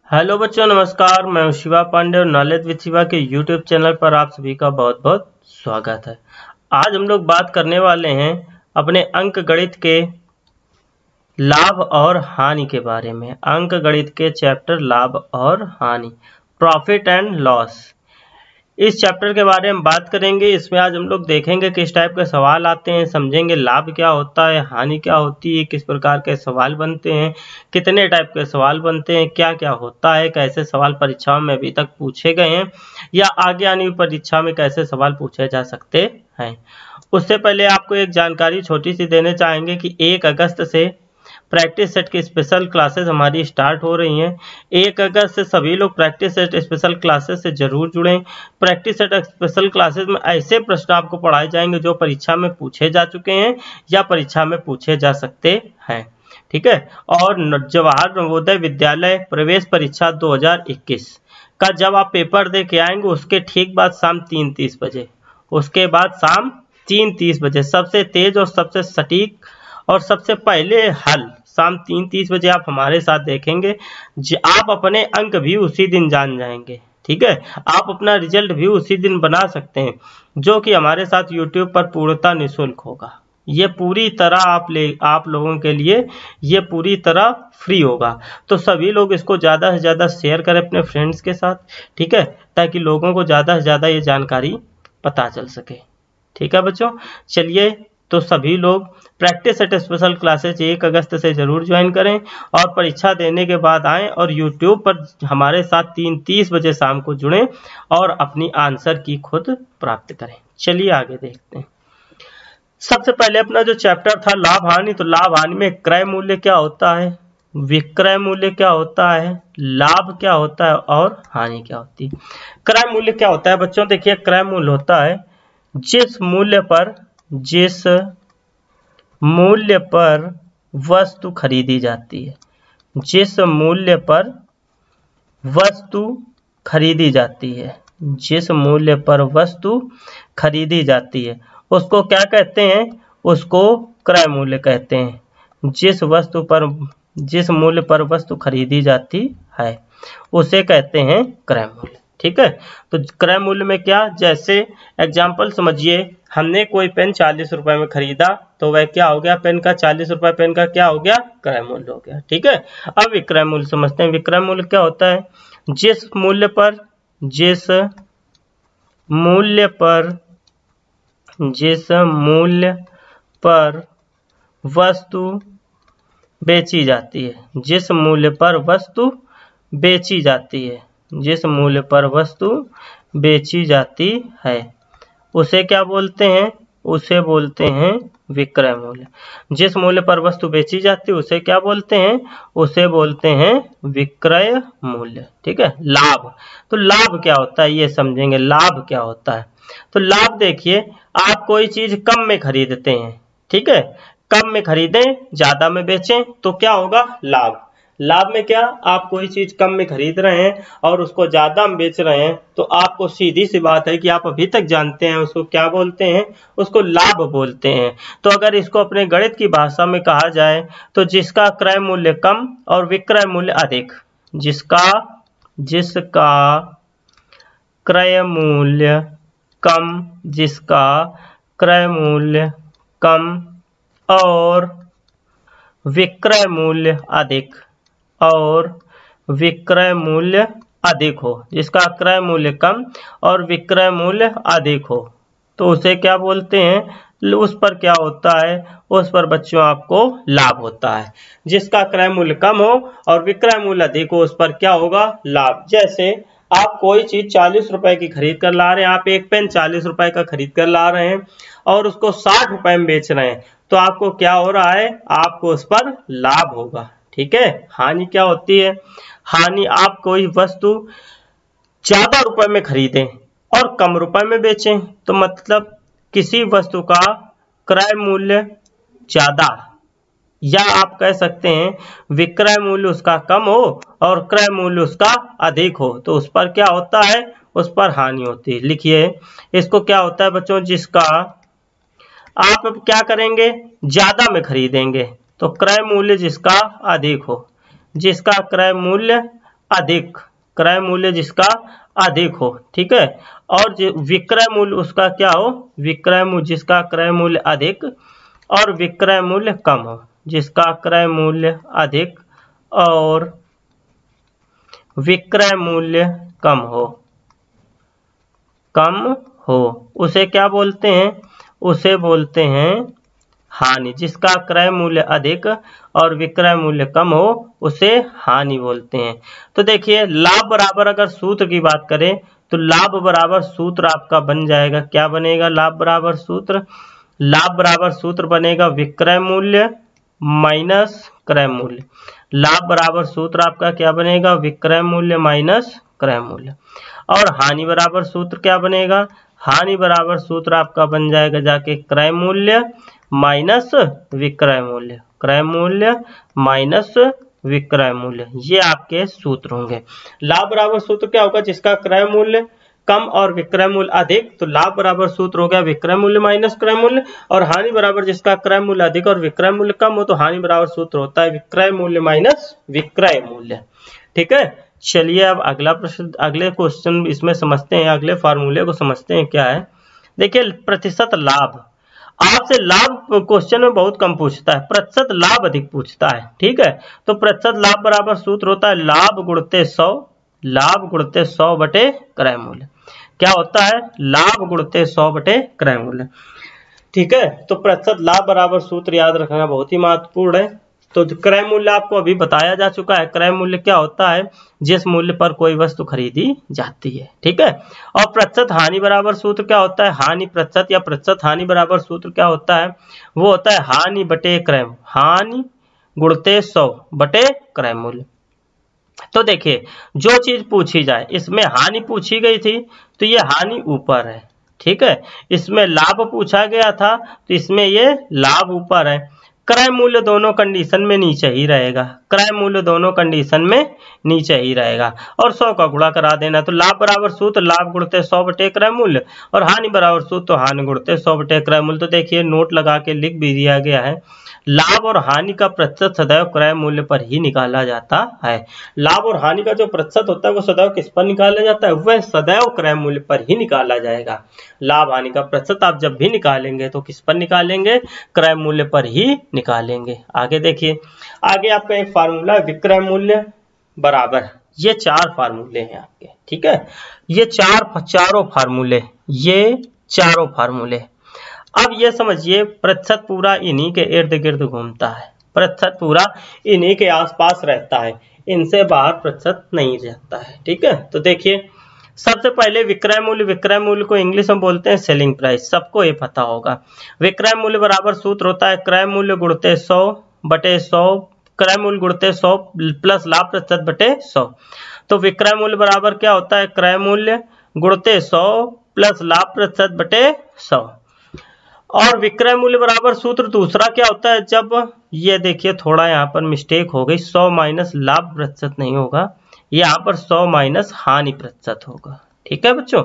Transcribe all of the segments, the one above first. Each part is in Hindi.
हेलो बच्चों, नमस्कार। मैं हूं शिवा पांडे और नॉलेज विद शिवा के यूट्यूब चैनल पर आप सभी का बहुत बहुत स्वागत है। आज हम लोग बात करने वाले हैं अपने अंक गणित के लाभ और हानि के बारे में। अंक गणित के चैप्टर लाभ और हानि, प्रॉफिट एंड लॉस, इस चैप्टर के बारे में बात करेंगे। इसमें आज हम लोग देखेंगे किस टाइप के सवाल आते हैं, समझेंगे लाभ क्या होता है, हानि क्या होती है, किस प्रकार के सवाल बनते हैं, कितने टाइप के सवाल बनते हैं, क्या क्या होता है, कैसे सवाल परीक्षाओं में अभी तक पूछे गए हैं या आगे आने वाली परीक्षा में कैसे सवाल पूछे जा सकते हैं। उससे पहले आपको एक जानकारी छोटी सी देना चाहेंगे कि 1 अगस्त से प्रैक्टिस सेट की स्पेशल क्लासेस हमारी स्टार्ट हो रही हैं। 1 अगस्त से सभी लोग प्रैक्टिस सेट स्पेशल क्लासेस से जरूर जुड़ें। प्रैक्टिस सेट स्पेशल क्लासेस में ऐसे प्रश्न आपको पढ़ाए जाएंगे जो परीक्षा में पूछे जा चुके हैं या परीक्षा में पूछे जा सकते हैं, ठीक है। और जवाहर नवोदय विद्यालय प्रवेश परीक्षा 2021 का जब आप पेपर दे के आएंगे उसके ठीक बाद शाम 3:30 बजे, उसके बाद शाम 3:30 बजे सबसे तेज और सबसे सटीक और सबसे पहले हल शाम 3:30 बजे आप हमारे साथ देखेंगे। आप अपने अंक भी उसी दिन जान जाएंगे, ठीक है। आप अपना रिजल्ट भी उसी दिन बना सकते हैं, जो कि हमारे साथ यूट्यूब पर पूर्णतः निःशुल्क होगा। ये पूरी तरह आप लोगों के लिए ये पूरी तरह फ्री होगा। तो सभी लोग इसको ज़्यादा से ज़्यादा शेयर करें अपने फ्रेंड्स के साथ, ठीक है, ताकि लोगों को ज़्यादा से ज़्यादा ये जानकारी पता चल सके, ठीक है बच्चों। चलिए, तो सभी लोग प्रैक्टिस सेट स्पेशल क्लासेस 1 अगस्त से जरूर ज्वाइन करें और परीक्षा देने के बाद आएं और यूट्यूब पर हमारे साथ 3:30 बजे शाम को जुड़ें और अपनी आंसर की खुद प्राप्त करें। चलिए आगे देखते हैं। सबसे पहले अपना जो चैप्टर था लाभ हानि, तो लाभ हानि में क्रय मूल्य क्या होता है, विक्रय मूल्य क्या होता है, लाभ क्या होता है और हानि क्या होती है। क्रय मूल्य क्या होता है बच्चों, देखिए क्रय मूल्य होता है जिस मूल्य पर वस्तु खरीदी जाती है, जिस मूल्य पर वस्तु खरीदी जाती है, जिस मूल्य पर वस्तु खरीदी जाती है उसको क्या कहते हैं, उसको क्रय मूल्य कहते हैं। जिस मूल्य पर वस्तु खरीदी जाती है उसे कहते हैं क्रय मूल्य, ठीक है। तो क्रय मूल्य में क्या, जैसे एग्जाम्पल समझिए, हमने कोई पेन 40 रुपए में खरीदा तो वह क्या हो गया, पेन का 40 रुपए पेन का क्या हो गया, क्रय मूल्य हो गया, ठीक है। अब विक्रय मूल्य समझते हैं। विक्रय मूल्य क्या होता है, जिस मूल्य पर वस्तु बेची जाती है, जिस मूल्य पर वस्तु बेची जाती है, जिस मूल्य पर वस्तु बेची जाती है उसे क्या बोलते हैं, उसे बोलते हैं विक्रय मूल्य। जिस मूल्य पर वस्तु बेची जाती है उसे क्या बोलते हैं, उसे बोलते हैं विक्रय मूल्य, ठीक है। लाभ, तो लाभ क्या होता है ये समझेंगे। लाभ क्या होता है, तो लाभ देखिए, आप कोई चीज कम में खरीदते हैं, ठीक है, कम में खरीदें ज्यादा में बेचें तो क्या होगा, लाभ। लाभ में क्या, आप कोई चीज कम में खरीद रहे हैं और उसको ज्यादा में बेच रहे हैं तो आपको सीधी सी बात है कि आप अभी तक जानते हैं उसको क्या बोलते हैं, उसको लाभ बोलते हैं। तो अगर इसको अपने गणित की भाषा में कहा जाए तो जिसका क्रय मूल्य कम और विक्रय मूल्य अधिक, जिसका क्रय मूल्य कम, जिसका क्रय मूल्य कम और विक्रय मूल्य अधिक, और विक्रय मूल्य अधिक हो, जिसका क्रय मूल्य कम और विक्रय मूल्य अधिक हो तो उसे क्या बोलते हैं, उस पर क्या होता है, उस पर बच्चों आपको लाभ होता है। जिसका क्रय मूल्य कम हो और विक्रय मूल्य अधिक हो उस पर क्या होगा, लाभ। जैसे आप कोई चीज 40 रुपए की खरीद कर ला रहे हैं, आप एक पेन 40 रुपए का खरीद कर ला रहे हैं और उसको 60 रुपए में बेच रहे हैं तो आपको क्या हो रहा है, आपको उस पर लाभ होगा, ठीक है। हानि क्या होती है, हानि आप कोई वस्तु ज्यादा रुपए में खरीदें और कम रुपए में बेचें, तो मतलब किसी वस्तु का क्रय मूल्य ज्यादा, या आप कह सकते हैं विक्रय मूल्य उसका कम हो और क्रय मूल्य उसका अधिक हो तो उस पर क्या होता है, उस पर हानि होती है। लिखिए इसको, क्या होता है बच्चों, जिसका आप अब क्या करेंगे, ज्यादा में खरीदेंगे तो क्रय मूल्य जिसका अधिक हो, जिसका क्रय मूल्य अधिक, क्रय मूल्य जिसका अधिक हो, ठीक है। और विक्रय मूल्य उसका क्या हो, विक्रय मूल्य जिसका क्रय मूल्य अधिक और विक्रय मूल्य कम हो, जिसका क्रय मूल्य अधिक और विक्रय मूल्य कम हो, उसे क्या बोलते हैं, उसे बोलते हैं हानि। जिसका क्रय मूल्य अधिक और विक्रय मूल्य कम हो उसे हानि बोलते हैं। तो देखिए लाभ बराबर, अगर सूत्र की बात करें तो लाभ बराबर सूत्र आपका बन जाएगा, क्या बनेगा लाभ बराबर सूत्र, लाभ बराबर सूत्र बनेगा विक्रय मूल्य माइनस क्रय मूल्य। लाभ बराबर सूत्र आपका क्या बनेगा, विक्रय मूल्य माइनस क्रय मूल्य। और हानि बराबर सूत्र क्या बनेगा, हानि बराबर सूत्र आपका बन जाएगा जाके क्रय मूल्य माइनस विक्रय मूल्य, क्रय मूल्य माइनस विक्रय मूल्य, ये आपके सूत्र होंगे। लाभ बराबर सूत्र क्या होगा, जिसका क्रय मूल्य कम और विक्रय मूल्य अधिक, तो लाभ बराबर सूत्र हो गया विक्रय मूल्य माइनस क्रय मूल्य। और हानि बराबर जिसका क्रय मूल्य अधिक और विक्रय मूल्य कम हो, तो हानि बराबर सूत्र होता है विक्रय मूल्य माइनस विक्रय मूल्य, ठीक है। चलिए अब अगला प्रश्न, अगले क्वेश्चन इसमें समझते हैं, अगले फार्मूले को समझते हैं क्या है। देखिए प्रतिशत लाभ, आपसे लाभ क्वेश्चन में बहुत कम पूछता है, प्रतिशत लाभ अधिक पूछता है, ठीक है। तो प्रतिशत लाभ बराबर सूत्र होता है लाभ गुणते 100, लाभ गुणते 100 बटे क्रय मूल्य। क्या होता है, लाभ गुणते 100 बटे क्रय मूल्य, ठीक है। तो प्रतिशत लाभ बराबर सूत्र याद रखना बहुत ही महत्वपूर्ण है। तो क्रय मूल्य आपको अभी बताया जा चुका है, क्रय मूल्य क्या होता है, जिस मूल्य पर कोई वस्तु खरीदी जाती है, ठीक है। और प्रतिशत हानि बराबर सूत्र क्या होता है, हानि प्रतिशत या प्रतिशत हानि बराबर सूत्र क्या होता है, वो होता है हानि बटे क्रय, हानि गुणते 100 बटे क्रय मूल्य। तो देखिए जो चीज पूछी जाए, इसमें हानि पूछी गई थी तो ये हानि ऊपर है, ठीक है। इसमें लाभ पूछा गया था तो इसमें ये लाभ ऊपर है। क्रय मूल्य दोनों कंडीशन में नीचे ही रहेगा, क्रय मूल्य दोनों कंडीशन में नीचे ही रहेगा। और 100 का गुणा करा देना, तो लाभ बराबर सूत्र लाभ गुणते 100 बटे क्रय मूल्य और हानि बराबर सूत्र तो हानि गुणते 100 बटे क्रय मूल्य। तो देखिए नोट लगा के लिख भी दिया गया है, लाभ और हानि का प्रतिशत सदैव क्रय मूल्य पर ही निकाला जाता है। लाभ और हानि का जो प्रतिशत होता है वो सदैव किस पर निकाला जाता है, वह सदैव क्रय मूल्य पर ही निकाला जाएगा। लाभ हानि का प्रतिशत आप जब भी निकालेंगे तो किस पर निकालेंगे, क्रय मूल्य पर ही निकालेंगे। आगे देखिए, आगे आपका एक फार्मूला है विक्रय मूल्य बराबर, ये 4 फार्मूले हैं आपके, ठीक है। ये चारों फार्मूले, ये चारों फार्मूले। अब ये समझिए प्रतिशत पूरा इन्हीं के इर्द गिर्द घूमता है, प्रतिशत पूरा इन्हीं के आसपास रहता है, इनसे बाहर प्रतिशत नहीं रहता है, ठीक है। तो देखिए सबसे पहले विक्रय मूल्य, विक्रय मूल्य को इंग्लिश में बोलते हैं सेलिंग प्राइस, सबको ये पता होगा। विक्रय मूल्य बराबर सूत्र होता है क्रय मूल्य गुणते 100 बटे 100, क्रय मूल्य गुणते 100 प्लस लाभ प्रतिशत बटे 100। तो विक्रय मूल्य बराबर क्या होता है, क्रय मूल्य गुणते 100 प्लस लाभ प्रतिशत बटे 100। और विक्रय मूल्य बराबर सूत्र दूसरा क्या होता है, जब ये देखिए थोड़ा यहाँ पर मिस्टेक हो गई, 100 माइनस लाभ प्रतिशत नहीं होगा, यहाँ पर 100 माइनस हानि प्रतिशत होगा, ठीक है बच्चों।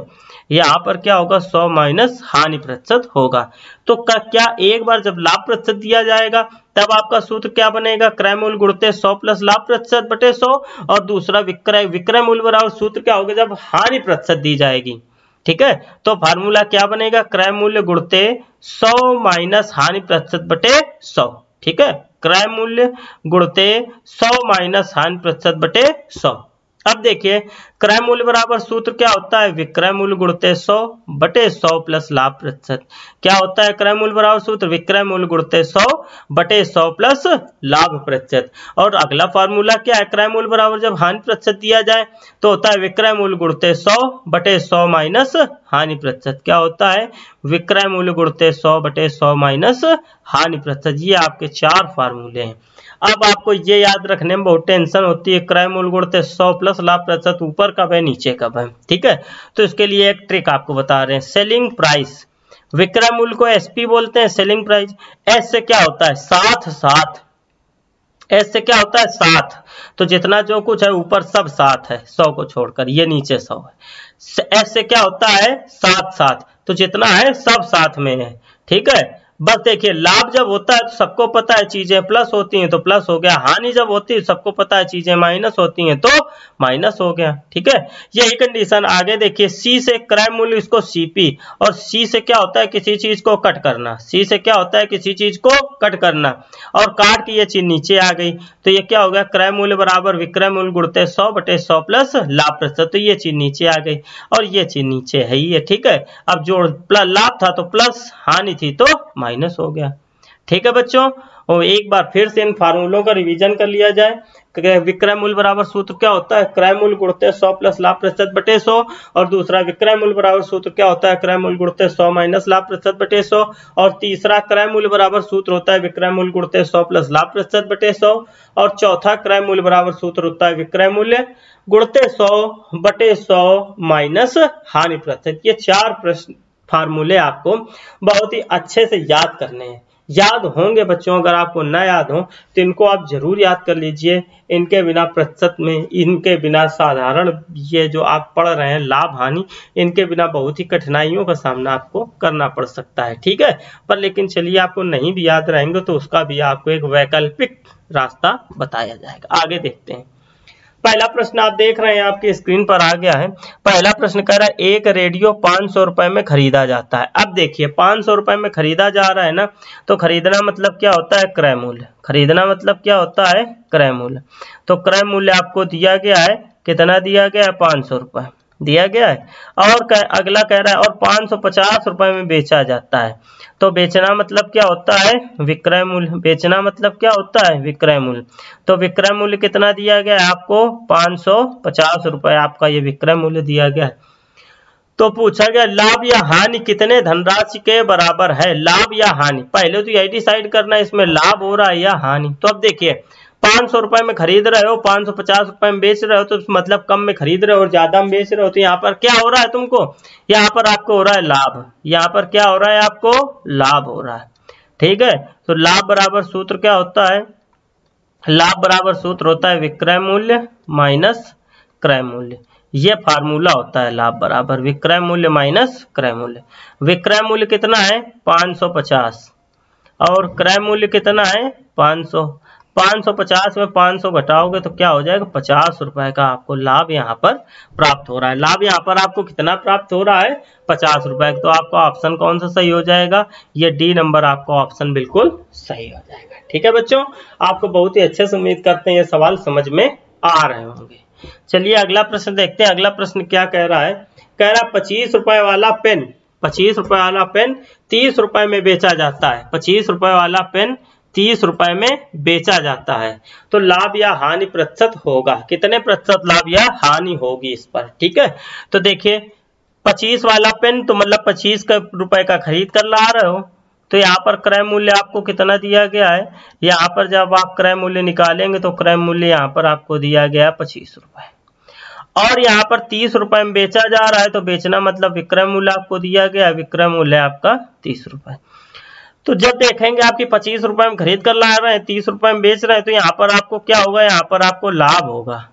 यहाँ पर क्या होगा, 100 माइनस हानि प्रतिशत होगा। तो क्या एक बार जब लाभ प्रतिशत दिया जाएगा तब आपका सूत्र क्या बनेगा, क्रय मूल्य गुणते 100 प्लस लाभ प्रतिशत बटे 100। और दूसरा विक्रय मूल्य बराबर सूत्र क्या होगा, जब हानि प्रतिशत दी जाएगी, ठीक है। तो फार्मूला क्या बनेगा, क्रय मूल्य गुणते 100 माइनस हानि प्रतिशत बटे 100, ठीक है। क्रय मूल्य गुणते 100 माइनस हानि प्रतिशत बटे 100। अब देखिए क्रय मूल्य बराबर सूत्र क्या होता है, विक्रय मूल्य गुणते 100 बटे 100 प्लस लाभ प्रतिशत। क्या होता है क्रय मूल्य बराबर सूत्र, विक्रय मूल्य गुणते 100 बटे 100 प्लस लाभ प्रतिशत। और अगला फार्मूला क्या है, क्रय मूल्य बराबर जब हानि प्रतिशत दिया जाए तो होता है विक्रय मूल्य गुणते 100 बटे 100 माइनस हानि प्रतिशत। क्या होता है, विक्रय मूल्य गुणते 100 बटे 100 माइनस हानि प्रतिशत। ये आपके 4 फार्मूले हैं। अब आपको ये याद रखने में बहुत टेंशन होती है, क्रय मूल्य गुणते 100 प्लस लाभ प्रतिशत ऊपर कब है नीचे कब है, ठीक है। तो इसके लिए एक ट्रिक आपको बता रहे हैं, सेलिंग प्राइस, विक्रय मूल्य को एसपी बोलते हैं, सेलिंग प्राइस एस से क्या होता है, साथ साथ, एस से क्या होता है साथ, तो जितना जो कुछ है ऊपर सब साथ है 100 को छोड़कर, ये नीचे 100 है। एस से क्या होता है साथ साथ, तो जितना है सब साथ में है, ठीक है। बस देखिए लाभ जब होता है तो सबको पता है चीजें प्लस होती हैं तो प्लस हो गया, हानि जब होती है सबको पता है चीजें माइनस होती हैं तो माइनस हो गया। ठीक है, यही कंडीशन। आगे देखिए सी से क्रय मूल्य, इसको सीपी, और सी से क्या होता है किसी चीज को कट करना, सी से क्या होता है किसी चीज को कट करना, और काट के ये चीज नीचे आ गई तो ये क्या हो गया, क्रय मूल्य बराबर विक्रय मूल्य गुणते 100/100 प्लस लाभ प्रतिशत, तो ये चीज नीचे आ गई और ये चीज नीचे है ही है। ठीक है, अब जो लाभ था तो प्लस, हानि थी तो माइनस हो गया। ठीक है बच्चों, और एक बार फिर से इन फार्मूलों का रिवीजन कर लिया जाए। विक्रय मूल्य बराबर सूत्र क्या होता है, क्रय मूल्य गुणते 100 प्लस लाभ प्रतिशत बटे 100, और दूसरा विक्रय मूल्य बराबर सूत्र क्या होता है, क्रय मूल्य गुणते 100 माइनस लाभ प्रतिशत बटे 100, और तीसरा क्रय मूल्य बराबर सूत्र होता है विक्रय मूल्य गुणते 100 प्लस लाभ प्रतिशत बटे 100, और चौथा क्रय मूल्य बराबर सूत्र होता है विक्रय मूल्य गुणते 100/100 माइनस हानि प्रतिशत। ये 4 प्रश्न फार्मूले आपको बहुत ही अच्छे से याद करने हैं। याद होंगे बच्चों, अगर आपको ना याद हो तो इनको आप जरूर याद कर लीजिए। इनके बिना प्रतिशत में, इनके बिना साधारण ये जो आप पढ़ रहे हैं लाभ हानि, इनके बिना बहुत ही कठिनाइयों का सामना आपको करना पड़ सकता है। ठीक है, पर लेकिन चलिए आपको नहीं भी याद रहेंगे तो उसका भी आपको एक वैकल्पिक रास्ता बताया जाएगा। आगे देखते हैं। पहला प्रश्न आप देख रहे हैं आपकी स्क्रीन पर आ गया है। पहला प्रश्न कह रहा है एक रेडियो 500 रुपए में खरीदा जाता है। अब देखिए 500 रुपए में खरीदा जा रहा है ना, तो खरीदना मतलब क्या होता है, क्रय मूल्य। खरीदना मतलब क्या होता है, क्रय मूल्य। तो क्रय मूल्य आपको दिया गया है, कितना दिया गया है, 500 रुपए दिया गया है। और अगला कह रहा है और 550 रुपए में बेचा जाता है। तो बेचना मतलब क्या होता है, विक्रय मूल्य। बेचना मतलब क्या होता है, विक्रय मूल्य। तो विक्रय मूल्य कितना दिया गया है आपको, 550 रुपए आपका ये विक्रय मूल्य दिया गया है। तो पूछा गया लाभ या हानि कितने धनराशि के बराबर है। लाभ या हानि, पहले तो यही डिसाइड करना है इसमें लाभ हो रहा है या हानि। तो अब देखिए 500 रुपए में खरीद रहे हो, 550 रुपए में बेच रहे हो, तो मतलब कम में खरीद रहे हो और ज्यादा में बेच रहे हो, तो यहाँ पर क्या हो रहा है तुमको, यहाँ पर आपको हो रहा है लाभ। यहाँ पर क्या हो रहा है, आपको लाभ हो रहा है। ठीक है, तो लाभ बराबर सूत्र क्या होता है, लाभ बराबर सूत्र होता है विक्रय मूल्य माइनस क्रय मूल्य। ये फार्मूला होता है लाभ बराबर विक्रय मूल्य माइनस क्रय मूल्य। विक्रय मूल्य कितना है, 550, और क्रय मूल्य कितना है, 500। 550 में 500 घटाओगे तो क्या हो जाएगा, 50 रुपए का आपको लाभ यहाँ पर प्राप्त हो रहा है। लाभ यहाँ पर आपको कितना प्राप्त हो रहा है, 50 रुपए। तो आपका ऑप्शन कौन सा सही हो जाएगा, ये डी नंबर आपका ऑप्शन बिल्कुल सही हो जाएगा। ठीक है बच्चों, आपको बहुत ही अच्छे से उम्मीद करते हैं ये सवाल समझ में आ रहे होंगे। चलिए अगला प्रश्न देखते हैं। अगला प्रश्न क्या कह रहा है, कह रहा है 25 रुपए वाला पेन, 25 रुपए वाला पेन 30 रुपए में बेचा जाता है। 25 रुपए वाला पेन 30 रुपए में बेचा जाता है, तो लाभ या हानि प्रतिशत होगा, कितने प्रतिशत लाभ या हानि होगी इस पर। ठीक है, तो देखिए 25 वाला पेन तो मतलब 25 रुपए का खरीद कर ला रहे हो, तो यहाँ पर क्रय मूल्य आपको कितना दिया गया है, यहाँ पर जब आप क्रय मूल्य निकालेंगे तो क्रय मूल्य यहाँ पर आपको दिया गया है 25 रुपए, और यहाँ पर 30 रुपए में बेचा जा रहा है, तो बेचना मतलब विक्रय मूल्य आपको दिया गया है, विक्रय मूल्य आपका 30 रुपए। तो जब देखेंगे आपकी 25 रुपए में खरीद कर ला रहे हैं, 30 रुपए में बेच रहे हैं, तो यहाँ पर आपको क्या होगा, यहाँ पर आपको लाभ होगा।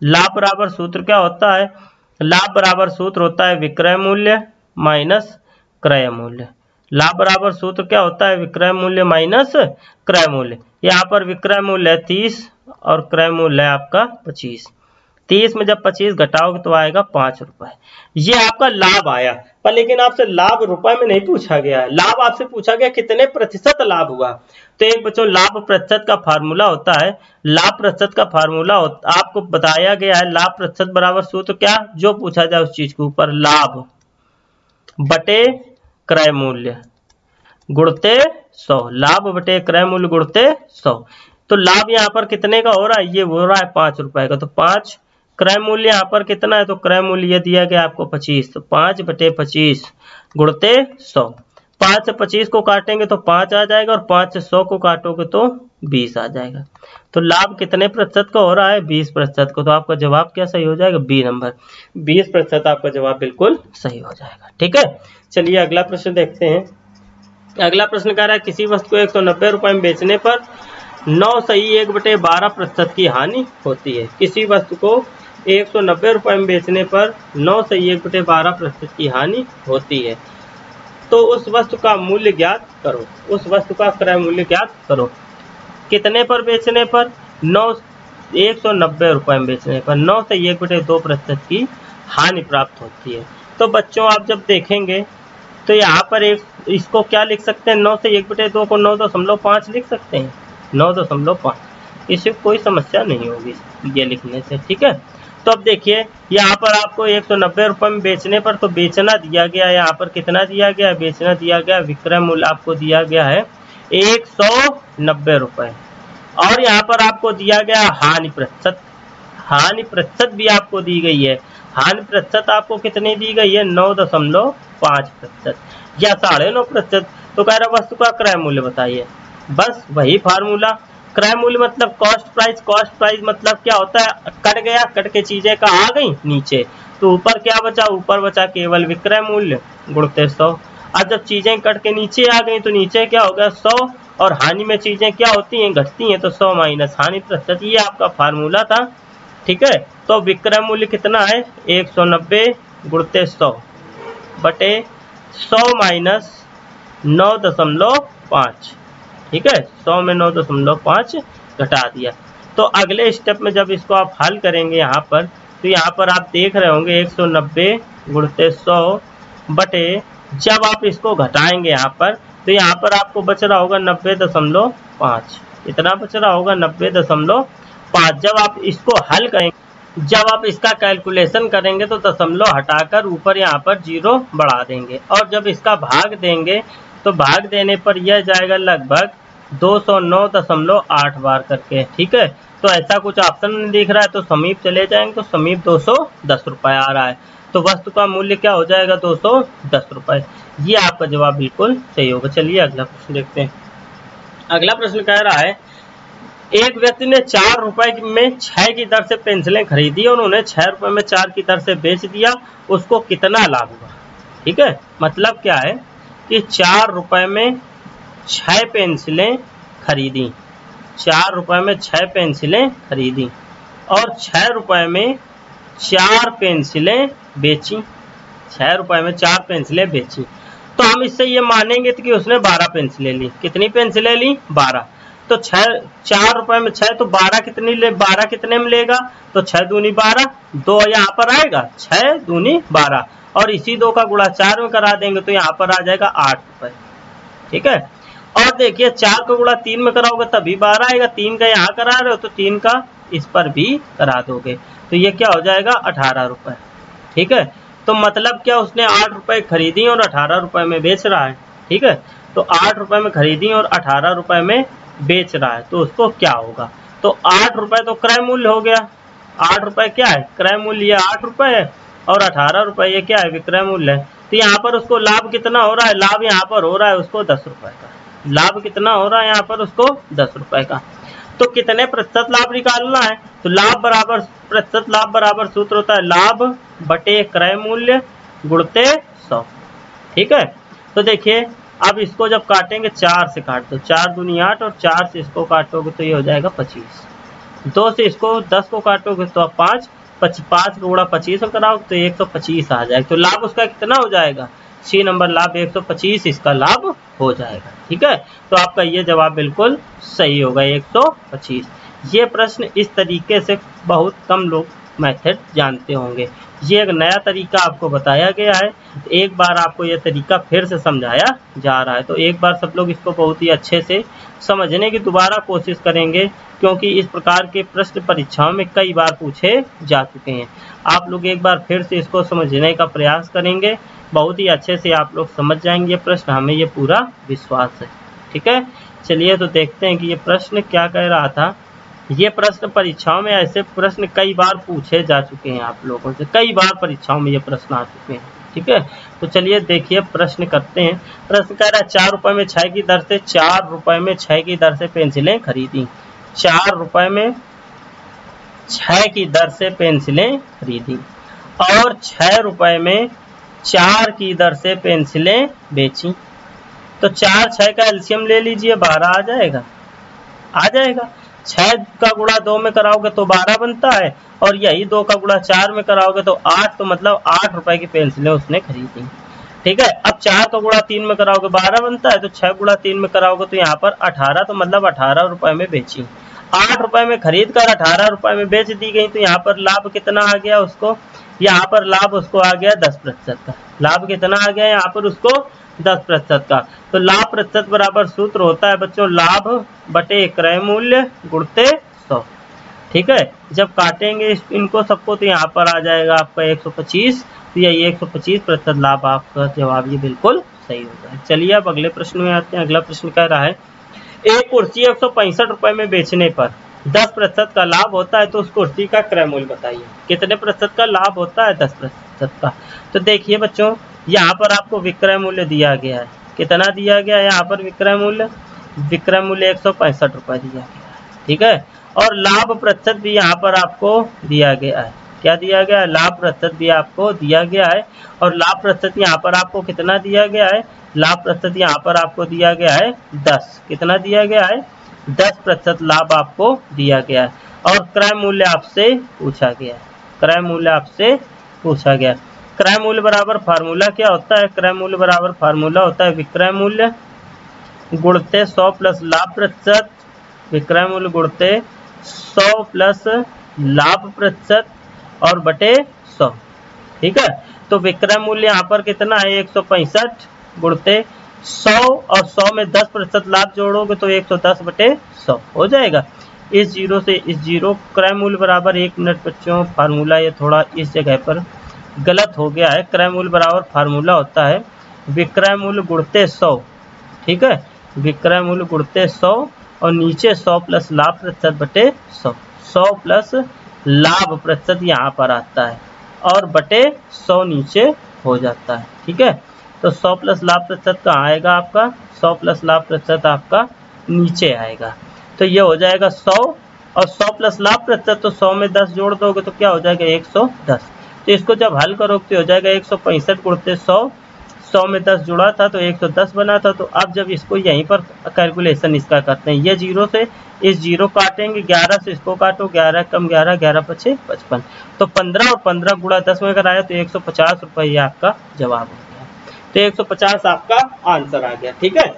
लाभ बराबर सूत्र क्या होता है, लाभ बराबर सूत्र होता है विक्रय मूल्य माइनस क्रय मूल्य। लाभ बराबर सूत्र क्या होता है, विक्रय मूल्य माइनस क्रय मूल्य। यहाँ पर विक्रय मूल्य है 30 और क्रय मूल्य है आपका 25। 30 में जब 25 घटाओगे तो आएगा 5 रुपए। ये आपका लाभ आया, पर लेकिन आपसे लाभ रुपए में नहीं पूछा गया है, लाभ आपसे पूछा गया कितने प्रतिशत लाभ हुआ। तो एक बच्चों लाभ प्रतिशत का फार्मूला होता है, लाभ प्रतिशत का फार्मूला आपको बताया गया है, लाभ प्रतिशत बराबर सूत्र क्या, जो पूछा जाए उस चीज के ऊपर लाभ बटे क्रय मूल्य गुणते 100, लाभ बटे क्रय मूल्य गुणते 100। तो लाभ यहाँ पर कितने का हो रहा है, ये हो रहा है 5 रुपए का, तो 5। क्रय मूल्य यहाँ पर कितना है, तो क्रय मूल्य ये दिया गया आपको 25, तो 5/25 गुणते 100। 5 से 25 को काटेंगे तो 5 आ जाएगा, और 5 से 100 को काटोगे तो 20 आ जाएगा। तो लाभ कितने प्रतिशत का हो रहा है, 20% को। तो आपका जवाब क्या सही हो जाएगा, बी नंबर 20% आपका जवाब बिल्कुल सही हो जाएगा। ठीक है, चलिए अगला प्रश्न देखते हैं। अगला प्रश्न कह रहा है किसी वस्तु को 190 रुपए में बेचने पर 9 सही 1/12% की हानि होती है। किसी वस्तु को 190 रुपए में बेचने पर 9 सही 1/12% की हानि होती है। तो उस वस्तु का मूल्य ज्ञात करो। उस वस्तु का क्रय मूल्य ज्ञात करो। कितने पर बेचने पर? 190 रुपए में बेचने पर 9 से 1/2% की हानि प्राप्त होती है। तो बच्चों आप जब देखेंगे तो यहाँ पर इसको क्या लिख सकते हैं? 9 से 1/2 को 9.5 लिख सकते हैं। 9.5, इससे कोई समस्या नहीं होगी ये लिखने से, ठीक है। तो अब देखिए यहाँ पर आपको 190 रुपये में बेचने पर तो बेचना दिया गया है, यहाँ पर कितना दिया गया है? बेचना दिया गया, विक्रय मूल्य आपको दिया गया है 190 रुपये। और यहाँ पर आपको दिया गया हानि प्रतिशत। हानि प्रतिशत भी आपको दी गई है। हानि प्रतिशत आपको कितनी दी गई है? 9.5% या 9.5%। तो कह रहा वस्तु का क्रय मूल्य बताइए। बस वही फार्मूला। क्रय मूल्य मतलब कॉस्ट प्राइस। कॉस्ट प्राइस मतलब क्या होता है? कट गया, कट के चीजें कहाँ आ गई? नीचे। तो ऊपर क्या बचा? ऊपर बचा केवल विक्रय मूल्य गुणित 100। अब जब चीजें कट के नीचे आ गई तो नीचे क्या हो गया? 100। और हानि में चीजें क्या होती हैं? घटती हैं। तो 100 माइनस हानि प्रतिशत, ये आपका फार्मूला था, ठीक है। तो विक्रय मूल्य कितना है? 190 गुणित 100 बटे 100 माइनस 9.5, ठीक है। 100 में 9.5 घटा दिया। तो अगले स्टेप में जब इसको आप हल करेंगे यहाँ पर, तो यहाँ पर आप देख रहे होंगे 190 गुणित 100 बटे, जब आप इसको घटाएंगे यहाँ पर तो यहाँ पर आपको बच रहा होगा 90.5। इतना बच रहा होगा 90.5। जब आप इसको हल करेंगे, जब आप इसका कैलकुलेशन करेंगे तो दशमलव हटाकर ऊपर यहाँ पर 0 बढ़ा देंगे। और जब इसका भाग देंगे तो भाग देने पर यह जाएगा लगभग 209.8 बार करके, ठीक है। तो ऐसा कुछ ऑप्शन दिख रहा है तो समीप चले जाएंगे तो समीप 210 रुपये आ रहा है। तो वस्तु का मूल्य क्या हो जाएगा? 210 रुपये। ये आपका जवाब बिल्कुल सही होगा। चलिए अगला प्रश्न देखते हैं। अगला प्रश्न कह रहा है एक व्यक्ति ने 4 रुपए में 6 की दर से पेंसिलें खरीदी और उन्हें 6 रुपए में 4 की दर से बेच दिया, उसको कितना लाभ हुआ? ठीक है, मतलब क्या है कि 4 रुपए में 6 पेंसिलें खरीदी, 4 रुपए में 6 पेंसिलें खरीदी और 6 रुपए में 4 पेंसिलें बेची, 6 रुपए में 4 पेंसिलें बेची। तो हम इससे ये मानेंगे कि उसने 12 पेंसिलें ली। कितनी पेंसिलें ली? 12। तो 4 रुपए में 6 तो 12 कितनी ले, 12 कितने में लेगा? तो 6 दूनी 12, 2 यहाँ पर आएगा, 6 दूनी 12 और इसी 2 का गुणा 4 में करा देंगे तो यहाँ पर आ जाएगा 8 रुपए, ठीक है। और देखिए 4 का गुणा 3 में कराओगे तभी 12 आएगा, 3 का यहाँ करा रहे हो तो 3 का इस पर भी करा दोगे तो ये क्या हो जाएगा? 18 रुपए, ठीक है। तो मतलब क्या, उसने 8 रुपए खरीदी और 18 रुपए में बेच रहा है, ठीक है। तो 8 रुपए में खरीदी और 18 रुपए में बेच रहा है तो उसको क्या होगा? तो 8 रुपए तो क्रय मूल्य हो गया, 8 रुपए क्या है? क्रय मूल्य, ये 8 रुपए है और 18 रुपए ये क्या है? विक्रय मूल्य है। तो यहाँ पर उसको लाभ कितना हो रहा है? लाभ यहाँ पर हो रहा है उसको 10 रुपए का। लाभ कितना हो रहा है यहाँ पर उसको? 10 रुपए का। तो कितने प्रतिशत लाभ निकालना है? तो लाभ बराबर प्रतिशत लाभ बराबर सूत्र होता है लाभ बटे क्रय मूल्य गुणते 100, ठीक है। तो देखिए अब इसको जब काटेंगे 4 से काट दो, 4 दूनी 8 और 4 से इसको काटोगे तो ये हो जाएगा 25। 2 से इसको 10 को काटोगे तो 5 का गुणा 25 में कराओगे तो 125 आ जाएगा। तो लाभ उसका कितना हो जाएगा? सी नंबर लाभ 125 इसका लाभ हो जाएगा, ठीक है। तो आपका ये जवाब बिल्कुल सही होगा, 125। ये प्रश्न इस तरीके से बहुत कम लोग मेथड जानते होंगे। ये एक नया तरीका आपको बताया गया है, एक बार आपको ये तरीका फिर से समझाया जा रहा है तो एक बार सब लोग इसको बहुत ही अच्छे से समझने की दोबारा कोशिश करेंगे, क्योंकि इस प्रकार के प्रश्न परीक्षाओं में कई बार पूछे जा चुके हैं। आप लोग एक बार फिर से इसको समझने का प्रयास करेंगे, बहुत ही अच्छे से आप लोग समझ जाएंगे ये प्रश्न, हमें ये पूरा विश्वास है, ठीक है। चलिए तो देखते हैं कि ये प्रश्न क्या कह रहा था। ये प्रश्न परीक्षाओं में ऐसे प्रश्न कई बार पूछे जा चुके हैं, आप लोगों से कई बार परीक्षाओं में ये प्रश्न आ चुके हैं, ठीक है। तो चलिए देखिए प्रश्न करते हैं। प्रश्न कह रहा है 4 रुपए में 6 की दर से 4 रुपए में 6 की दर से पेंसिलें खरीदी, 4 रुपए में 6 की दर से पेंसिलें खरीदी और 6 रुपए में 4 की दर से पेंसिलें बेची। तो 4 6 का एलसीएम ले लीजिए, 12 आ जाएगा, आ जाएगा। 6 का गुणा 2 में कराओगे तो 12 बनता है और यही 2 का गुणा 4 में कराओगे तो 8, तो मतलब 8 रुपए की पेंसिलें उसने खरीदी। ठीक है। अब 4 को गुणा 3 में कराओगे 12 बनता है, तो 6 गुणा 3 में कराओगे तो यहाँ पर 18, तो मतलब 18 रुपए में बेची। 8 रुपए में खरीद कर 18 रुपए में बेच दी गई, तो यहाँ पर लाभ कितना आ गया उसको, यहाँ पर लाभ उसको आ गया 10% का। लाभ कितना आ गया यहाँ पर उसको 10% का। तो लाभ प्रतिशत बराबर सूत्र होता है बच्चों लाभ बटे क्रय मूल्य गुणते 100। ठीक है, जब काटेंगे इनको सबको तो यहाँ पर आ जाएगा आपका 125, तो ये 125% लाभ आपका जवाब ये बिल्कुल सही होगा। चलिए अब अगले प्रश्न में आते हैं। अगला प्रश्न कह रहा है एक कुर्सी 165 रुपए में बेचने पर 10% का लाभ होता है, तो उस कुर्सी का क्रय मूल्य बताइए। कितने प्रतिशत का लाभ होता है? 10% का। तो देखिए बच्चों, यहाँ पर आपको विक्रय मूल्य दिया गया है। कितना दिया गया है यहाँ पर विक्रय मूल्य? विक्रय मूल्य 165 रुपए दिया गया है। ठीक है, और लाभ प्रतिशत भी यहाँ पर आपको दिया गया है। क्या दिया गया है? लाभ प्रतिशत भी आपको दिया गया है। और लाभ प्रतिशत यहाँ पर आपको कितना दिया गया है? लाभ प्रतिशत यहाँ पर आपको दिया गया है 10। कितना दिया गया है? 10% लाभ आपको दिया गया है। और क्रय मूल्य आपसे पूछा गया है। क्रय मूल्य आपसे पूछा गया। क्रय मूल्य बराबर फार्मूला क्या होता है? क्रय मूल्य बराबर फार्मूला होता है विक्रय मूल्य गुणते 100 प्लस लाभ प्रतिशत। विक्रय मूल्य गुणते 100 प्लस लाभ प्रतिशत और बटे 100। ठीक है, तो विक्रय मूल्य यहाँ पर कितना है? 165 गुणते 100 और 100 में 10% लाभ जोड़ोगे तो 110 बटे 100 हो जाएगा। इस जीरो से इस जीरो, क्रय मूल्य बराबर 1 मिनट बच्चों, फार्मूला ये थोड़ा इस जगह पर गलत हो गया है। क्रय मूल्य बराबर फार्मूला होता है विक्रय मूल्य गुणते 100। ठीक है, विक्रय मूल्य गुणते 100 और नीचे 100 प्लस लाभ प्रतिशत बटे 100। 100 प्लस लाभ प्रतिशत यहाँ पर आता है और बटे 100 नीचे हो जाता है। ठीक है, तो 100 प्लस लाभ प्रतिशत कहाँ आएगा आपका? 100 प्लस लाभ प्रतिशत आपका नीचे आएगा। तो ये हो जाएगा 100 और 100 प्लस लाभ प्रतिशत, तो 100 में 10 जोड़ दोगे तो क्या हो जाएगा? 110। तो इसको जब हल करोगे तो हो जाएगा 165 गुणते 100। 100 में 10 जुड़ा था तो 110 बना था। तो अब जब इसको यहीं पर कैलकुलेशन इसका करते हैं, ये जीरो से इस जीरो काटेंगे, 11 से इसको काटो, 11 कम 11, 11 पचे 55। तो 15 और 15 गुणा 10 में अगर आया तो 150 रुपये आपका जवाब हो गया। तो 150 आपका आंसर आ गया। ठीक है,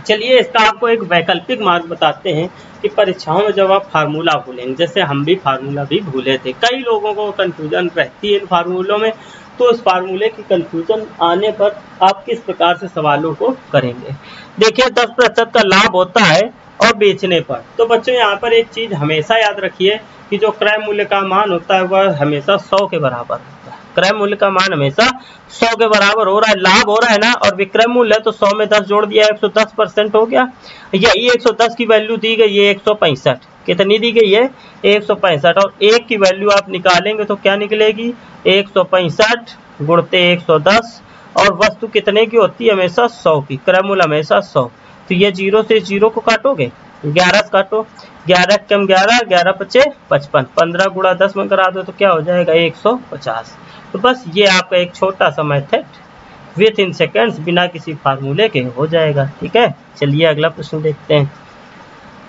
चलिए इसका आपको एक वैकल्पिक मार्ग बताते हैं कि परीक्षाओं में जब आप फार्मूला भूलेंगे, जैसे हम भी फार्मूला भी भूले थे, कई लोगों को कंफ्यूजन रहती है इन फार्मूलों में, तो उस फार्मूले की कंफ्यूजन आने पर आप किस प्रकार से सवालों को करेंगे। देखिए 10% का लाभ होता है और बेचने पर, तो बच्चों यहाँ पर एक चीज हमेशा याद रखिए कि जो क्रय मूल्य का मान होता है वह हमेशा 100 के बराबर होता है। क्रय मूल्य का मान हमेशा 100 के बराबर हो रहा है, लाभ हो रहा है ना, और विक्रय मूल्य है तो 100 में 10 जोड़ दिया 110% हो गया। यही 110 की वैल्यू दी गई है 165। कितनी दी गई है? 165। और एक की वैल्यू आप निकालेंगे तो क्या निकलेगी? 165 गुणते 110। और वस्तु कितने की होती है? हमेशा 100 की। क्रय मूल्य हमेशा 100। तो ये जीरो से जीरो को काटोगे, 11 से काटो, 11 कम 11, 11 पचे 55, 15 गुणा 10 में करा दो तो क्या हो जाएगा? 150। तो बस ये आपका एक छोटा सा मेथड विथ इन सेकेंड्स बिना किसी फार्मूले के हो जाएगा। ठीक है, चलिए अगला प्रश्न देखते हैं।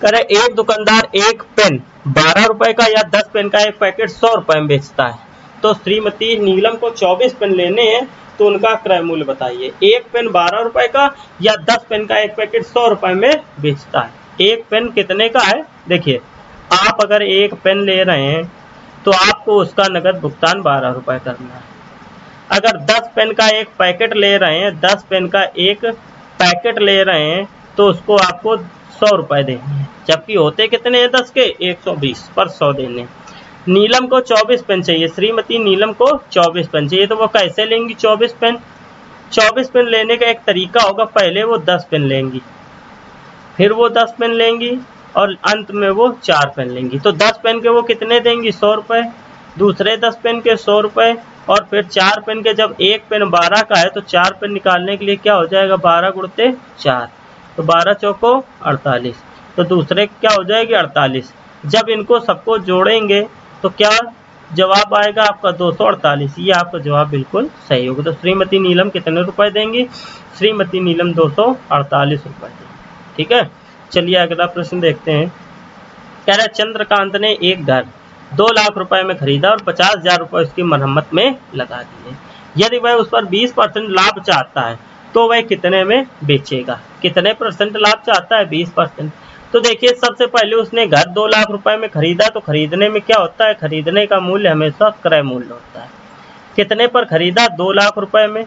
कह रहे एक दुकानदार एक पेन 12 रुपए का या 10 पेन का एक पैकेट 100 रुपए में बेचता है, तो श्रीमती नीलम को 24 पेन लेने हैं, तो उनका क्रय मूल्य बताइए। एक पेन 12 रुपए का या 10 पेन का एक पैकेट 100 रुपए में बेचता है। एक पेन कितने का है? देखिए, आप अगर एक पेन ले रहे हैं तो आपको उसका नगद भुगतान 12 रुपए करना है। अगर 10 पेन का एक पैकेट ले रहे हैं, 10 पेन का एक पैकेट ले रहे हैं, तो उसको आपको 100 रुपए देने हैं। जबकि होते कितने हैं 10 के? 120 पर 100 देने। नीलम को 24 पेन चाहिए, श्रीमती नीलम को 24 पेन चाहिए, तो वो कैसे लेंगी 24 पेन? 24 पेन लेने का एक तरीका होगा, पहले वो 10 पेन लेंगी, फिर वो 10 पेन लेंगी और अंत में वो 4 पेन लेंगी। तो 10 पेन के वो कितने देंगी? 100 रुपए। दूसरे 10 पेन के 100 रुपए, और फिर 4 पेन के, जब एक पेन 12 का है तो 4 पेन निकालने के लिए क्या हो जाएगा? 12 गुणते 4, तो 12 चौको 48, तो दूसरे क्या हो जाएगी? 48। जब इनको सबको जोड़ेंगे तो क्या जवाब आएगा आपका? 248। ये आपका जवाब बिल्कुल सही होगा। तो श्रीमती नीलम कितने रुपए देंगी? श्रीमती नीलम 248 रुपए देंगी। ठीक है, चलिए अगला प्रश्न देखते हैं। कह रहा है चंद्रकांत ने एक घर 2 लाख रुपए में खरीदा और 50,000 रुपए उसकी मरम्मत में लगा दिए। यदि वह उस पर 20% लाभ चाहता है तो वह कितने में बेचेगा? कितने परसेंट लाभ चाहता है? 20%। तो देखिए सबसे पहले उसने घर 2 लाख रुपए में खरीदा, तो खरीदने में क्या होता है? खरीदने का मूल्य हमेशा क्रय मूल्य होता है। कितने पर खरीदा? 2 लाख रुपए में।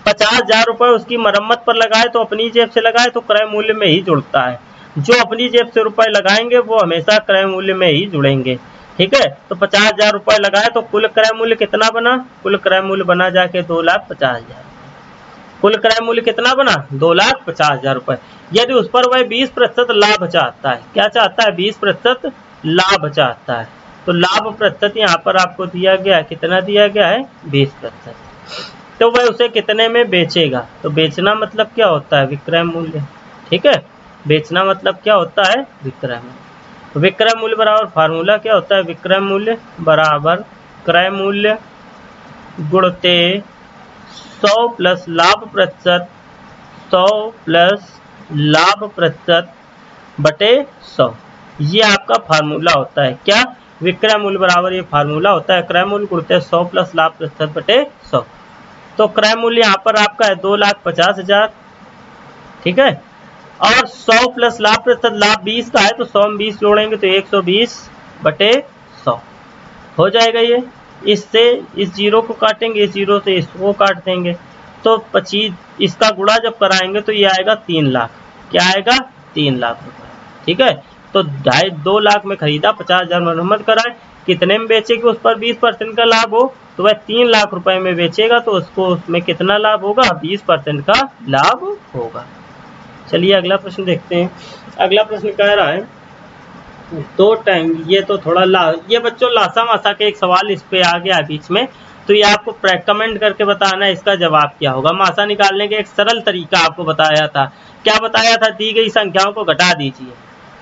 50,000 रुपए उसकी मरम्मत पर लगाए तो अपनी जेब से लगाए तो क्रय मूल्य में ही जुड़ता है। जो अपनी जेब से रुपए लगाएंगे वो हमेशा क्रय मूल्य में ही जुड़ेंगे। ठीक है, तो 50,000 रुपए लगाए तो कुल क्रय मूल्य कितना बना? कुल क्रय मूल्य बना जाके 2,50,000। कुल क्रय मूल्य कितना बना? 2,50,000 रुपए। यदि उस पर वह 20% लाभ चाहता है, क्या चाहता है? 20% लाभ चाहता है। तो लाभ प्रतिशत यहाँ पर आपको दिया गया है, कितना दिया गया है? 20%। तो वह उसे कितने में बेचेगा? तो बेचना मतलब क्या होता है? विक्रय मूल्य। ठीक है, बेचना मतलब क्या होता है? विक्रय मूल्य। तो विक्रय मूल्य बराबर फार्मूला क्या होता है? विक्रय मूल्य बराबर क्रय मूल्य गुणते 100 प्लस लाभ प्रतिशत, 100 प्लस लाभ प्रतिशत बटे 100। ये आपका फार्मूला होता है। क्या? विक्रय मूल्य बराबर ये फार्मूला होता है क्रय मूल्य गुणित 100 प्लस लाभ प्रतिशत बटे 100। तो क्रय मूल्य यहाँ पर आपका है 2,50,000। ठीक है, और 100 प्लस लाभ प्रतिशत, लाभ 20 का है तो 100 में 20 जोड़ेंगे तो 120 बटे 100 हो जाएगा। ये इससे इस जीरो को काटेंगे, इस जीरो से इसको काट देंगे तो 25, इसका गुणा जब कराएंगे तो ये आएगा 3 लाख। क्या आएगा? 3 लाख रुपए। ठीक है, तो 2 लाख में खरीदा, 50,000 मरम्मत कराए, कितने में बेचेगी? उस पर 20% का लाभ हो तो वह 3 लाख रुपए में बेचेगा, तो उसको उसमें कितना लाभ होगा? 20% का लाभ होगा। चलिए अगला प्रश्न देखते हैं। अगला प्रश्न कह रहा है 2 टाइम, ये तो थोड़ा ये बच्चों लासा मासा के एक सवाल इस पे आ गया बीच में, तो ये आपको कमेंट करके बताना है इसका जवाब क्या होगा। मासा निकालने के एक सरल तरीका आपको बताया था। क्या बताया था? दी गई संख्याओं को घटा दीजिए,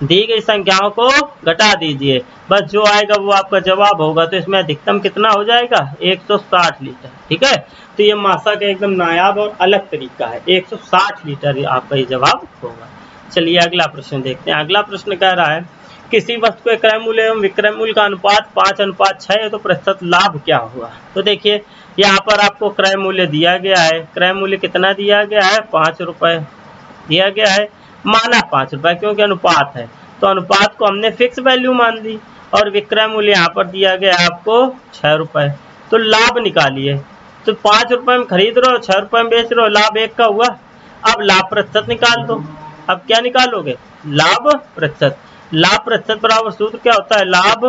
दी गई संख्याओं को घटा दीजिए, बस जो आएगा वो आपका जवाब होगा। तो इसमें अधिकतम कितना हो जाएगा? 160 लीटर। ठीक है, तो ये मासा का एकदम नायाब और अलग तरीका है, 160 लीटर आपका ये जवाब होगा। चलिए अगला प्रश्न देखते हैं। अगला प्रश्न कह रहा है किसी वस्तु के क्रय मूल्य एवं विक्रय मूल्य का अनुपात 5:6 है तो प्रतिशत लाभ क्या हुआ? तो देखिए यहाँ पर आपको क्रय मूल्य दिया गया है। क्रय मूल्य कितना दिया गया है? 5 रुपए दिया गया है, माना 5 रुपए क्योंकि अनुपात है, तो अनुपात को हमने फिक्स वैल्यू मान दी। और विक्रय मूल्य यहाँ पर दिया गया है आपको 6 रुपए। तो लाभ निकालिए। तो 5 रुपए में खरीद रहे हो, 6 रुपए में बेच रहे हो, लाभ 1 का हुआ। अब लाभ प्रतिशत निकाल दो। अब क्या निकालोगे? लाभ प्रतिशत। लाभ प्रतिशत बराबर सूत्र क्या होता है? लाभ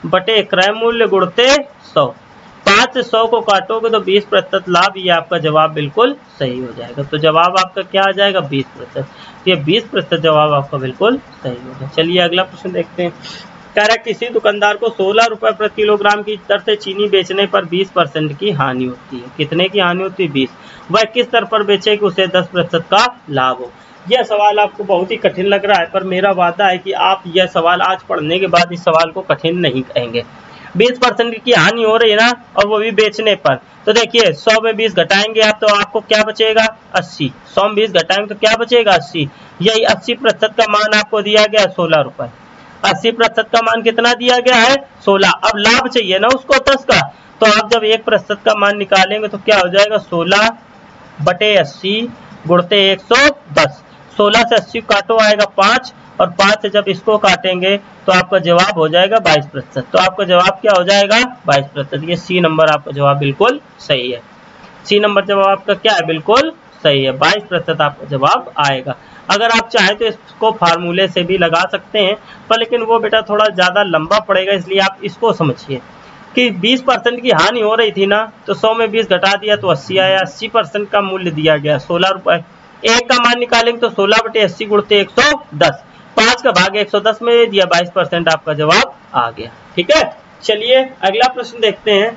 बटे क्रय मूल्य गुणते 100। 5 से 100 को काटोगे तो 20% लाभ। ये आपका जवाब बिल्कुल सही हो जाएगा। तो जवाब आपका क्या आ जाएगा? 20%। ये 20% जवाब आपका बिल्कुल सही होगा। चलिए अगला प्रश्न देखते हैं। कह रहा है किसी दुकानदार को 16 रुपए प्रति किलोग्राम की दर से चीनी बेचने पर 20% की हानि होती है। कितने की हानि होती है? 20। वह किस दर पर बेचे कि उसे 10% का लाभ हो? यह सवाल आपको बहुत ही कठिन लग रहा है, पर मेरा वादा है कि आप यह सवाल आज पढ़ने के बाद इस सवाल को कठिन नहीं कहेंगे। 20% की हानि हो रही है ना, और वो भी बेचने पर। तो देखिए 100 में 20 घटाएंगे आप तो आपको क्या बचेगा? 80। 100 में 20 घटाएंगे तो क्या बचेगा? 80। यही 80% का मान आपको दिया गया 16 रुपए। 80% का मान कितना दिया गया है? 16। अब लाभ चाहिए ना उसको 10 का, तो आप जब 1% का मान निकालेंगे तो क्या हो जाएगा? 16 बटे 80 गुणते 110। 16 से 80 काटो आएगा 5, और 5 से जब इसको काटेंगे तो आपका जवाब हो जाएगा 22%। तो आपका जवाब क्या हो जाएगा? 22%। ये सी नंबर आपका जवाब बिल्कुल सही है। सी नंबर जवाब आपका क्या है? बिल्कुल सही है, 22% आपका जवाब आएगा। अगर आप चाहें तो इसको फार्मूले से भी लगा सकते हैं, पर लेकिन वो बेटा थोड़ा ज़्यादा लंबा पड़ेगा, इसलिए आप इसको समझिए कि 20% की हानि हो रही थी ना, तो 100 में 20 घटा दिया तो 80 आया। 80% का मूल्य दिया गया 16 रुपए। 1 का मान निकालेंगे तो 16 बटे 80 गुणते 110। 5 का भाग 110 में दे दिया, 22% आपका जवाब आ गया। ठीक है, चलिए अगला प्रश्न देखते हैं।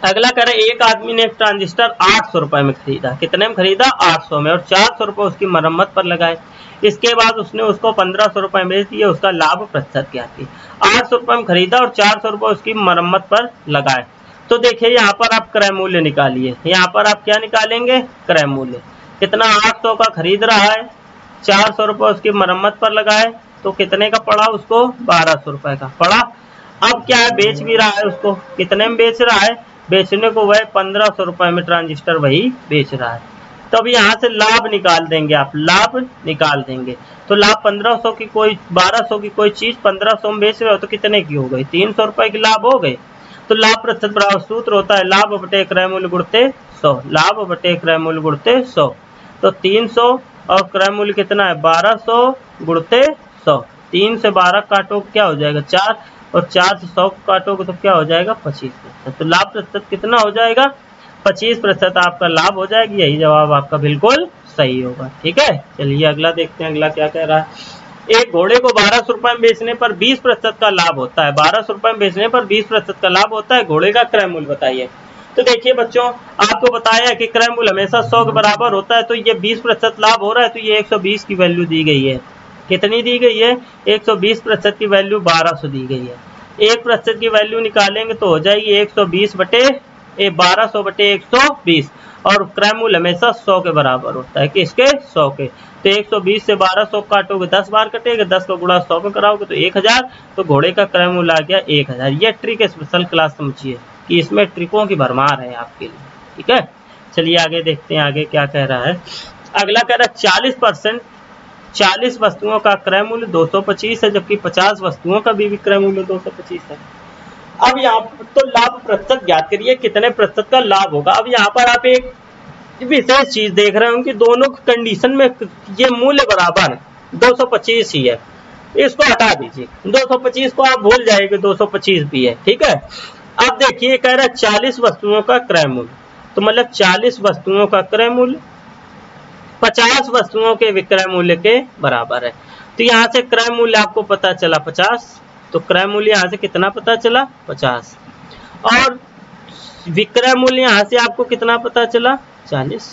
अगला कह रहा है एक आदमी ने एक ट्रांजिस्टर 800 रुपए में खरीदा। कितने में खरीदा? 800 में, और 400 रुपए उसकी मरम्मत पर लगाए। इसके बाद उसने उसको 1500 रुपए में बेच दिए। उसका लाभ प्रतिशत क्या थी? 800 रुपए में खरीदा और 400 रुपए उसकी मरम्मत पर लगाए। तो देखिए यहाँ पर आप क्रय मूल्य निकालिए। यहाँ पर आप क्या निकालेंगे? क्रय मूल्य। कितना? 800 का खरीद रहा है, 400 रुपए उसकी मरम्मत पर लगाए, तो कितने का पड़ा उसको? 1200 रुपए का पड़ा। अब क्या है? बेच भी रहा है उसको। कितने में बेच रहा है? बेचने को वह 1500 रुपए में ट्रांजिस्टर वही बेच रहा है। तो अब यहाँ से लाभ निकाल देंगे, आप लाभ निकाल देंगे। तो लाभ 1500 की कोई 1200 की कोई चीज 1500 में बेच रहे हो तो कितने की हो गई, 300 रुपए की लाभ हो गई। तो लाभ प्रतिशत बराबर सूत्र होता है लाभ बटे क्रय मूल्य गुणते 100, लाभ बटे क्रय मूल्य गुणते 100। तो 300 और क्रय मूल्य कितना है 1200 गुणते 100। 3 से 12 काटो क्या हो जाएगा 4, और 4 से 100 काटोगे तो क्या हो जाएगा 25%। तो लाभ प्रतिशत कितना हो जाएगा 25% आपका लाभ हो जाएगी। यही जवाब आपका बिल्कुल सही होगा। ठीक है, चलिए अगला देखते हैं, अगला क्या कह रहा है। एक घोड़े को 1200 रुपए में बेचने पर 20% का लाभ होता है। 1200 रुपए में बेचने पर 20% का लाभ होता है। घोड़े का क्रय मूल्य बताइए। तो देखिए बच्चों, आपको बताया है कि क्रय मूल्य हमेशा 100 के बराबर होता है। तो ये 20% लाभ हो रहा है, तो ये 120 की वैल्यू दी गई है। कितनी दी गई है 120% की वैल्यू 1200 दी गई है। 1% की वैल्यू निकालेंगे तो हो जाएगी 120 बटे 1200 बटे 120, और क्रय मूल्य हमेशा 100 के बराबर होता है। किसके 100 के। तो 120 से 1200 काटोगे 10 बार कटेगा, 10 का गुणा 100 में कराओगे तो 1000। तो घोड़े का क्रय मूल्य आ गया 1000। ये ट्रिक स्पेशल क्लास समझिए कि इसमें ट्रिकों की भरमार है आपके लिए। ठीक है, चलिए आगे देखते हैं, आगे क्या कह रहा है। अगला कह रहा है 40%, 40 वस्तुओं का क्रय मूल्य 225 है, जबकि 50 वस्तुओं का भी क्रय मूल्य 225 है। अब यहाँ पर तो लाभ प्रतिशत ज्ञात करिए, कितने प्रतिशत का लाभ होगा। अब यहाँ पर आप एक विशेष चीज देख रहे हो कि दोनों कंडीशन में ये मूल्य बराबर 225 ही है। इसको हटा दीजिए, 225 को आप भूल जाएंगे, 225 भी है। ठीक है, अब देखिए कह रहा है 40 वस्तुओं का क्रय मूल्य, तो मतलब 40 वस्तुओं का क्रय मूल्य 50 वस्तुओं के विक्रय मूल्य के बराबर है। तो यहाँ से क्रय मूल्य आपको पता चला 50, तो क्रय मूल्य यहाँ से कितना पता चला 50, और विक्रय मूल्य यहाँ से आपको कितना पता चला 40।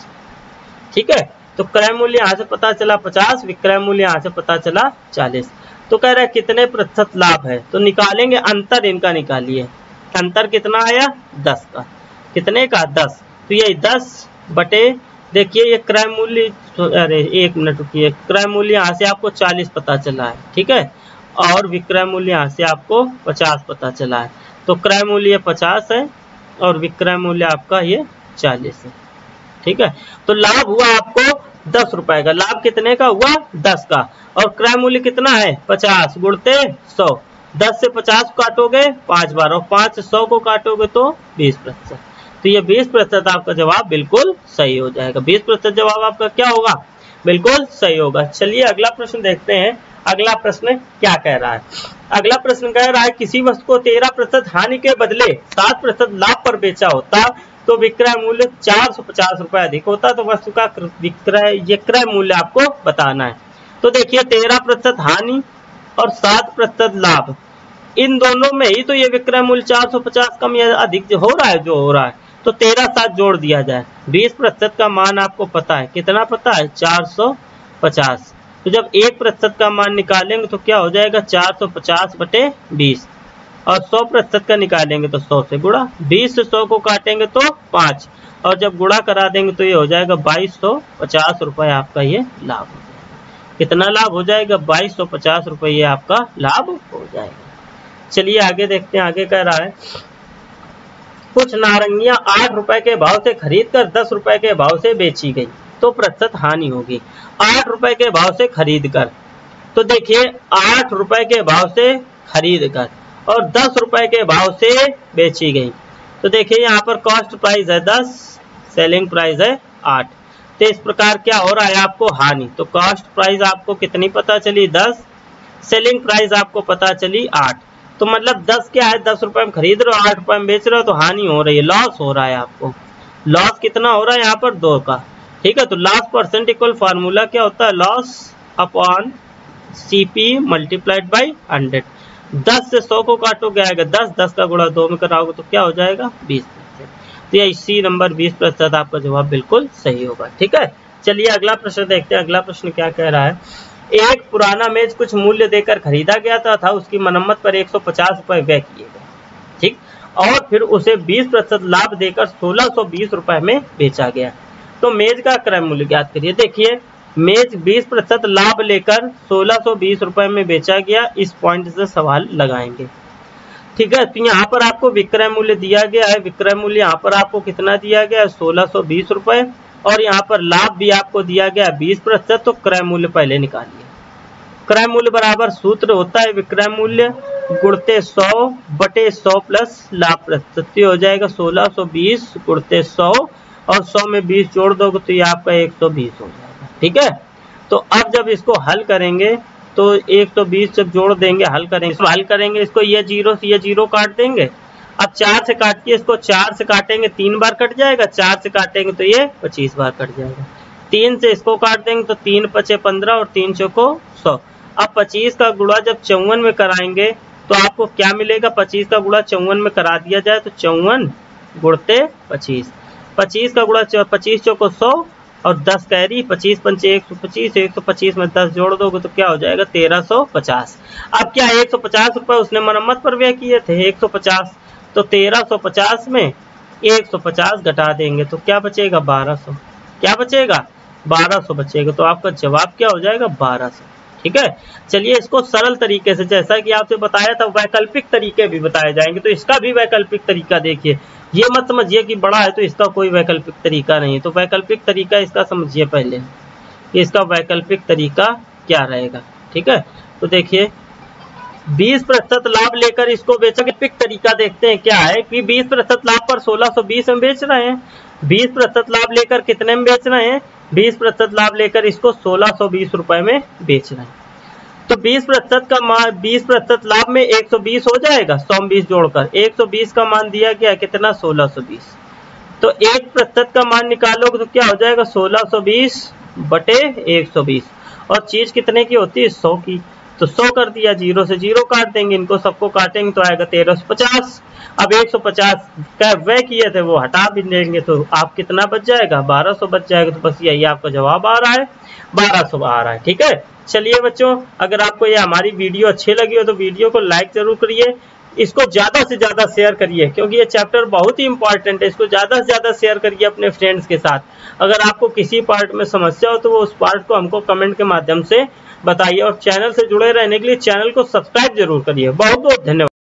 ठीक है, तो क्रय मूल्य यहाँ से पता चला 50, विक्रय मूल्य यहाँ से पता चला 40। तो कह रहा है कितने प्रतिशत लाभ है, तो निकालेंगे अंतर, इनका निकालिए। अंतर कितना आया 10 का, कितने का 10। तो ये 10 बटे, देखिए ये क्रय मूल्य, अरे एक मिनट रुकिए, क्रय मूल्य यहाँ से आपको 40 पता चला है। ठीक है, और विक्रय मूल्य यहाँ से आपको 50 पता चला है। तो क्रय मूल्य 50 है और विक्रय मूल्य आपका ये 40 है। ठीक है, तो लाभ हुआ आपको 10 रुपए का। लाभ कितने का हुआ 10 का, और क्रय मूल्य कितना है 50 गुणते 100। 10 से 50 काटोगे 5 बार, और 5 से 100 को काटोगे तो 20%। तो ये 20% आपका जवाब बिल्कुल सही हो जाएगा। 20% जवाब आपका क्या होगा, बिल्कुल सही होगा। चलिए अगला प्रश्न देखते हैं। अगला प्रश्न क्या कह रहा है। अगला प्रश्न कह रहा है किसी वस्तु को 13% हानि के बदले 7% लाभ पर बेचा होता तो विक्रय मूल्य 450 रुपए अधिक होता, तो वस्तु का क्रय मूल्य आपको बताना है। तो देखिए 13% हानि और 7% लाभ, इन दोनों में ही तो ये विक्रय मूल्य 450 कम या अधिक हो रहा है, जो हो रहा है। तो 13 साथ जोड़ दिया जाए। 20% का मान आपको पता है, कितना पता है 450। तो जब 1% का मान निकालेंगे तो क्या हो जाएगा 450 बटे 20, और 100% का निकालेंगे तो 100 से गुणा, 20 से 100 को काटेंगे तो 5, और जब गुणा करा देंगे तो ये हो जाएगा 2250 रुपए आपका ये लाभ हो जाएगा। कितना लाभ हो जाएगा 2250 रुपए ये आपका लाभ हो जाएगा। चलिए आगे देखते हैं, आगे कह रहा है कुछ नारंगियां 8 रुपए के भाव से खरीद कर 10 रुपए के भाव से बेची गई तो प्रतिशत हानि होगी। 8 रुपए के भाव से खरीद कर, तो देखिए 8 रुपए के भाव से खरीद कर और 10 रुपए के भाव से बेची गई। तो देखिए यहाँ पर कॉस्ट प्राइस है 10, सेलिंग प्राइस है 8। तो इस प्रकार क्या हो रहा है आपको हानि। तो कॉस्ट प्राइस आपको कितनी पता चली 10, सेलिंग प्राइस आपको पता चली 8। तो मतलब 10 क्या है 10 रुपए में खरीद रहे हो 8 रुपए में बेच रहे हो, तो हानि हो रही है, लॉस हो रहा है आपको। लॉस कितना हो रहा है यहाँ पर 2 का। ठीक है, तो लॉस परसेंट इक्वल फार्मूला क्या होता है, loss upon CP multiplied by 100। 10 से 100 को काटोगे आएगा 10, 10 का गुणा 2 में कराओगे तो क्या हो जाएगा 20%। तो ये इसी नंबर 20% आपका जवाब बिल्कुल सही होगा। ठीक है, चलिए अगला प्रश्न देखते हैं। अगला प्रश्न क्या कह रहा है। एक पुराना मेज कुछ मूल्य देकर खरीदा गया था उसकी मरम्मत पर 150 रुपए व्यय किए गए। ठीक, और फिर उसे 20% लाभ देकर 1620 रुपए में बेचा गया। तो मेज का क्रय मूल्य ज्ञात करिए। देखिए मेज 20% लाभ लेकर 1620 रुपए में बेचा गया, इस पॉइंट से सवाल लगाएंगे। ठीक है। तो यहाँ पर आपको विक्रय मूल्य दिया गया है, विक्रय मूल्य यहाँ पर आपको कितना दिया गया है 1620 रुपए, और यहाँ पर लाभ भी आपको दिया गया 20%। तो क्रय मूल्य पहले निकालिए। क्रय मूल्य बराबर सूत्र होता है विक्रय मूल्य गुणते 100 बटे 100 प्लस लाभ प्रतिशत। हो जाएगा 1620 गुणते 100 और 100 में 20 जोड़ दोगे तो ये आपका 120 हो जाएगा। ठीक है। तो अब जब इसको हल करेंगे तो 120 जब जोड़ देंगे, हल करेंगे इसको, ये जीरो से ये जीरो काट देंगे। अब 4 से काटिए इसको, 4 से काटेंगे 3 बार कट जाएगा, 4 से काटेंगे तो ये 25 बार कट जाएगा। 3 से इसको काट देंगे तो 3 पचे 15 और 3 चौको 100। अब 25 का गुणा जब 54 में कराएंगे तो आपको क्या मिलेगा, 25 का गुणा 54 में करा दिया जाए तो 54 गुणते 25, 25 का गुणा 25 चौको 100 और 10 कैरी, 25 पंचे 125, 125 में 10 जोड़ दोगे तो क्या हो जाएगा 1350। अब क्या 150 रुपए उसने मरम्मत पर व्यय किए थे 150, तो 1350 में 150 घटा देंगे तो क्या बचेगा 1200। क्या बचेगा 1200 बचेगा। तो आपका जवाब क्या हो जाएगा 1200। ठीक है। चलिए इसको सरल तरीके से, जैसा कि आपसे बताया था, वैकल्पिक तरीके भी बताए जाएंगे। तो इसका भी वैकल्पिक तरीका देखिए, ये मत समझिए कि बड़ा है तो इसका कोई वैकल्पिक तरीका नहीं है। तो वैकल्पिक तरीका इसका समझिए पहले कि इसका वैकल्पिक तरीका क्या रहेगा। ठीक है। तो देखिए 20% लाभ लेकर इसको बेचा। वैकल्पिक तरीका देखते हैं क्या है कि 20% लाभ पर 1620 में बेच रहे हैं। 20% लाभ लेकर कितने में बेच रहे हैं, 20% लाभ लेकर इसको 1620 रुपए में बेच रहे हैं। तो 20% का मान, 20% लाभ में 120 हो जाएगा, 120 जोड़कर 120 का मान दिया गया कितना 1620। तो 1% का मान निकालोगे तो क्या हो जाएगा 1620 बटे 120, और चीज कितने की होती है 100 की। तो 100 कर दिया, जीरो से जीरो काट देंगे, इनको सबको काटेंगे तो आएगा 1350। अब 150 का व्यय किए थे वो हटा भी देंगे तो आप कितना बच जाएगा 1200 बच जाएगा। तो बस यही आपका जवाब आ रहा है, 1200 आ रहा है। ठीक है। चलिए बच्चों, अगर आपको ये हमारी वीडियो अच्छी लगी हो तो वीडियो को लाइक जरूर करिए, इसको ज्यादा से ज्यादा शेयर करिए क्योंकि ये चैप्टर बहुत ही इंपॉर्टेंट है। इसको ज्यादा से ज्यादा शेयर करिए अपने फ्रेंड्स के साथ। अगर आपको किसी पार्ट में समस्या हो तो वो उस पार्ट को हमको कमेंट के माध्यम से बताइए, और चैनल से जुड़े रहने के लिए चैनल को सब्सक्राइब जरूर करिए। बहुत बहुत धन्यवाद।